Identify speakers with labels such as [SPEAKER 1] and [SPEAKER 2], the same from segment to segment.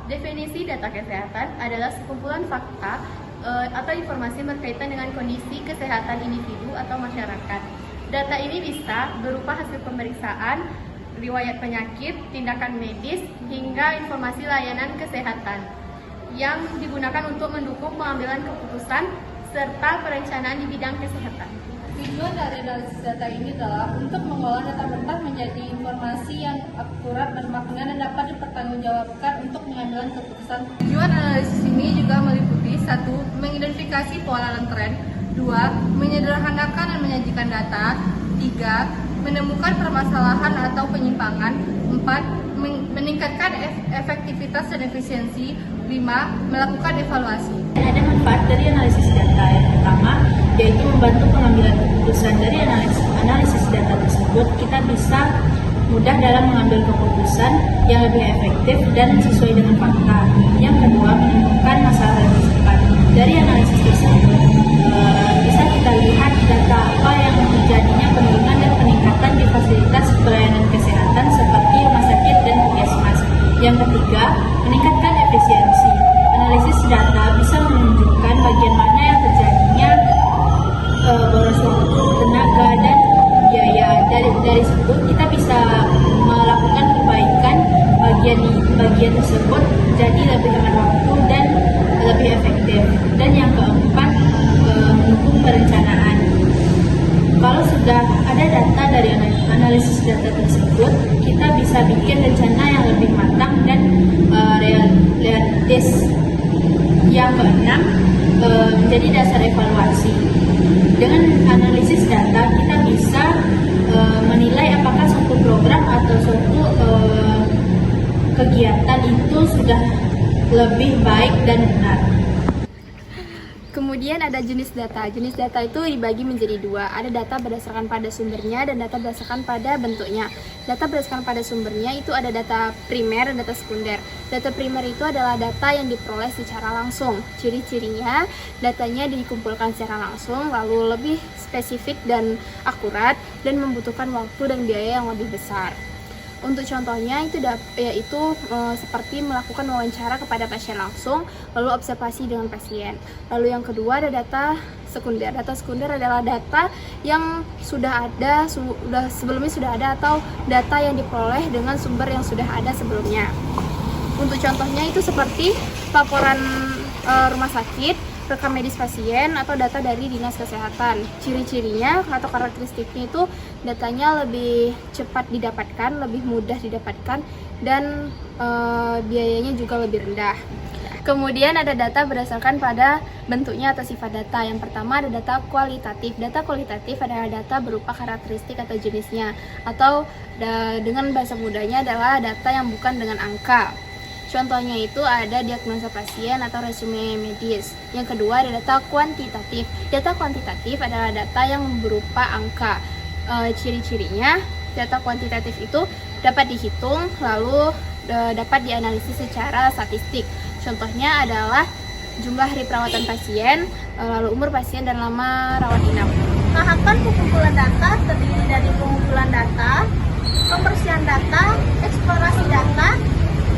[SPEAKER 1] Definisi data kesehatan adalah sekumpulan fakta atau informasi berkaitan dengan kondisi kesehatan individu atau masyarakat. Data ini bisa berupa hasil pemeriksaan, riwayat penyakit, tindakan medis, hingga informasi layanan kesehatan yang digunakan untuk mendukung pengambilan keputusan serta perencanaan di bidang kesehatan.
[SPEAKER 2] Tujuan dari analisis data ini adalah untuk mengolah data mentah menjadi informasi yang akurat, bermakna, dan dapat dipertanggungjawabkan untuk pengambilan keputusan.
[SPEAKER 3] Tujuan analisis ini juga meliputi 1. Mengidentifikasi pola dan tren, 2. Menyederhanakan dan menyajikan data, 3. Menemukan permasalahan atau penyimpangan, 4. Meningkatkan efektivitas dan efisiensi, 5. Melakukan evaluasi.
[SPEAKER 4] Ada manfaat dari analisis data. Yang pertama, yaitu membantu pengambilan keputusan. Dari analisis data tersebut, kita bisa mudah dalam mengambil keputusan yang lebih efektif dan sesuai dengan fakta. Yang kedua, menemukan masalah lebih cepat. Dari analisis tersebut, bisa kita lihat data apa yang terjadinya penurunan dan peningkatan di fasilitas pelayanan kesehatan seperti rumah sakit dan puskesmas. Yang ketiga, meningkatkan efisiensi. Analisis data bisa menunjukkan bagian mana yang terjadinya boros waktu, tenaga, dan biaya. Dari situ kita bisa melakukan perbaikan bagian tersebut jadi lebih hemat waktu dan lebih efektif. Dan yang keempat, mendukung perencanaan. Kalau sudah ada data dari analisis data tersebut, kita bisa bikin rencana yang lebih matang dan realistis. Yang keenam, menjadi dasar evaluasi. Dengan analisis data, kita bisa menilai apakah suatu program atau suatu kegiatan itu sudah lebih baik dan benar.
[SPEAKER 1] Kemudian ada jenis data. Jenis data itu dibagi menjadi 2. Ada data berdasarkan pada sumbernya dan data berdasarkan pada bentuknya. Data berdasarkan pada sumbernya itu ada data primer dan data sekunder. Data primer itu adalah data yang diperoleh secara langsung. Ciri-cirinya, datanya dikumpulkan secara langsung, lalu lebih spesifik dan akurat, dan membutuhkan waktu dan biaya yang lebih besar. Untuk contohnya yaitu seperti melakukan wawancara kepada pasien langsung, lalu observasi dengan pasien. Lalu yang kedua ada data sekunder. Data sekunder adalah data yang sebelumnya sudah ada atau data yang diperoleh dengan sumber yang sudah ada sebelumnya. Untuk contohnya itu seperti laporan rumah sakit, rekam medis pasien, atau data dari dinas kesehatan. Ciri-cirinya atau karakteristiknya itu datanya lebih cepat didapatkan, lebih mudah didapatkan, dan biayanya juga lebih rendah. Kemudian ada data berdasarkan pada bentuknya atau sifat data. Yang pertama ada data kualitatif. Data kualitatif adalah data berupa karakteristik atau jenisnya, atau dengan bahasa mudanya adalah data yang bukan dengan angka. Contohnya itu ada diagnosa pasien atau resume medis. Yang kedua ada data kuantitatif. Data kuantitatif adalah data yang berupa angka. Ciri-cirinya, data kuantitatif itu dapat dihitung lalu dapat dianalisis secara statistik. Contohnya adalah jumlah hari perawatan pasien, lalu umur pasien, dan lama rawat inap.
[SPEAKER 5] Tahapan pengumpulan data terdiri dari pengumpulan data, pembersihan data, eksplorasi data,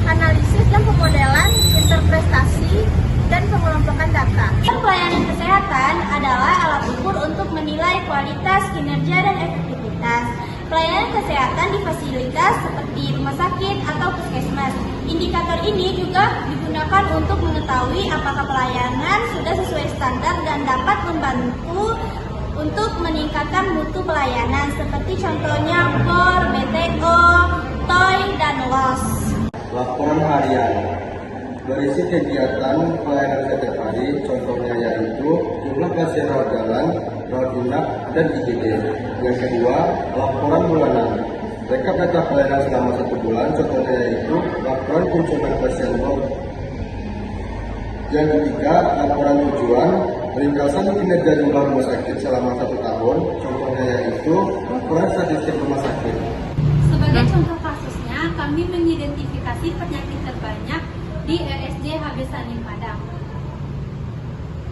[SPEAKER 5] analisis dan pemodelan, interpretasi, dan pengelompokan data.
[SPEAKER 6] Pelayanan kesehatan adalah alat ukur untuk menilai kualitas, kinerja, dan efektivitas. Pelayanan kesehatan di fasilitas seperti rumah sakit atau puskesmas. Indikator ini juga digunakan untuk mengetahui apakah pelayanan sudah sesuai standar dan dapat membantu untuk meningkatkan mutu pelayanan, seperti contohnya BOR, BTO, TOI, dan LOS.
[SPEAKER 7] Laporan harian berisi kegiatan pelayanan setiap hari, contohnya yaitu jumlah pasien rawat jalan, rawat inap, dan IGD. Yang kedua, laporan bulanan, rekap data pelayanan selama 1 bulan, contohnya yaitu laporan kunjungan pasien log. Yang ketiga, laporan tujuan, ringkasan kinerja jumlah rumah sakit selama 1 tahun, contohnya yaitu laporan statistik rumah sakit.
[SPEAKER 2] Sebagai contoh kasusnya, kami mengidentifikasi penyakit terbanyak di ESD HB Sanim Padang.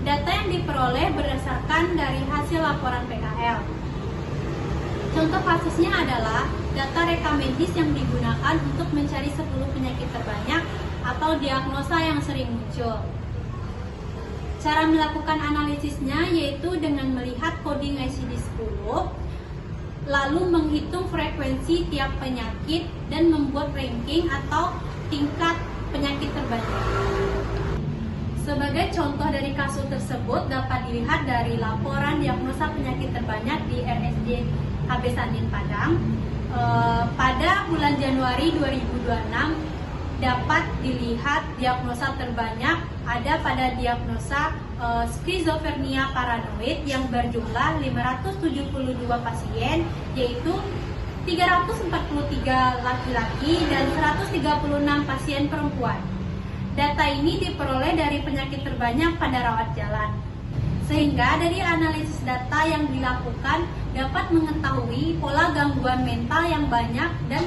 [SPEAKER 2] Data yang diperoleh berdasarkan dari hasil laporan PKL. Contoh kasusnya adalah data rekam medis yang digunakan untuk mencari 10 penyakit terbanyak atau diagnosa yang sering muncul. Cara melakukan analisisnya yaitu dengan melihat coding ICD-10, lalu menghitung frekuensi tiap penyakit dan membuat ranking atau tingkat penyakit terbanyak. Sebagai contoh dari kasus tersebut dapat dilihat dari laporan diagnosa penyakit terbanyak di RSJ HB Sandin Padang. Pada bulan Januari 2026 dapat dilihat diagnosa terbanyak ada pada diagnosa skizofrenia paranoid yang berjumlah 572 pasien, yaitu 343 laki-laki dan 136 pasien perempuan. Data ini diperoleh dari penyakit terbanyak pada rawat jalan. Sehingga dari analisis data yang dilakukan dapat mengetahui pola gangguan mental yang banyak dan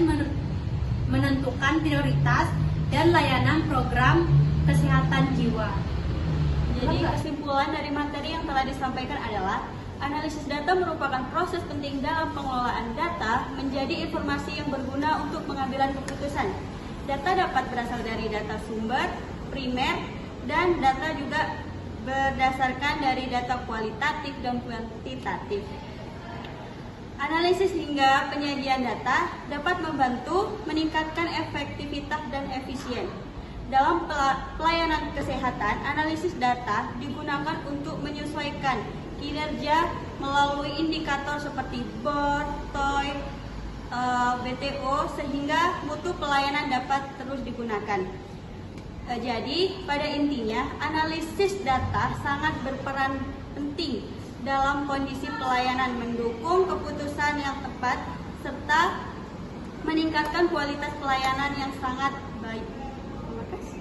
[SPEAKER 2] menentukan prioritas dan layanan program kesehatan jiwa.
[SPEAKER 6] Jadi kesimpulan dari materi yang telah disampaikan adalah analisis data merupakan proses penting dalam pengelolaan data menjadi informasi yang berguna untuk pengambilan keputusan. Data dapat berasal dari data sumber, primer, dan data juga berdasarkan dari data kualitatif dan kuantitatif. Analisis hingga penyajian data dapat membantu meningkatkan efektivitas dan efisien. Dalam pelayanan kesehatan, analisis data digunakan untuk menyesuaikan kinerja melalui indikator seperti BOR, TOI, BTO, sehingga mutu pelayanan dapat terus digunakan. Jadi, pada intinya, analisis data sangat berperan penting dalam kondisi pelayanan, mendukung keputusan yang tepat, serta meningkatkan kualitas pelayanan yang sangat baik. Terima kasih.